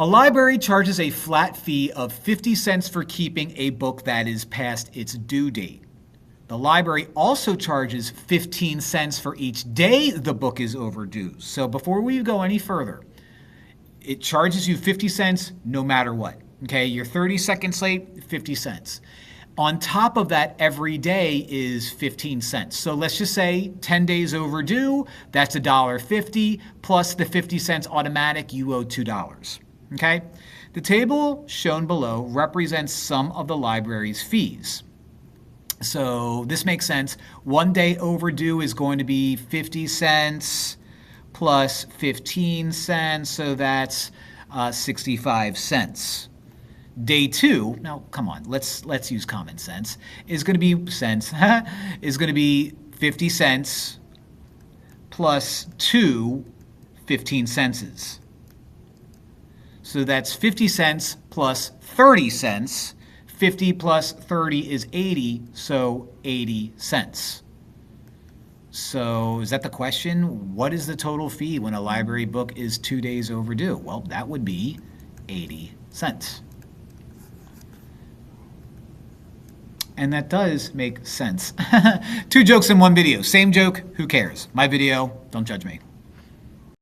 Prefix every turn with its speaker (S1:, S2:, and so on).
S1: library charges a flat fee of 50 cents for keeping a book that is past its due date. The library also charges 15 cents for each day the book is overdue. So before we go any further, it charges you 50 cents no matter what. Okay, you're 30 seconds late, 50 cents. On top of that, every day is 15 cents. So let's just say 10 days overdue, that's $1.50 plus the 50 cents automatic, you owe $2. Okay? The table shown below represents some of the library's fees. So this makes sense. 1 day overdue is going to be 50 cents plus 15 cents, so that's 65 cents. Day 2, now come on, let's use common sense, is going to be 50 cents plus 2 15 cents. So that's 50 cents plus 30 cents. 50 plus 30 is 80, so 80 cents. So is that the question? What is the total fee when a library book is 2 days overdue? Well, that would be 80 cents. And that does make sense. 2 jokes in one video. Same joke, who cares? My video, don't judge me.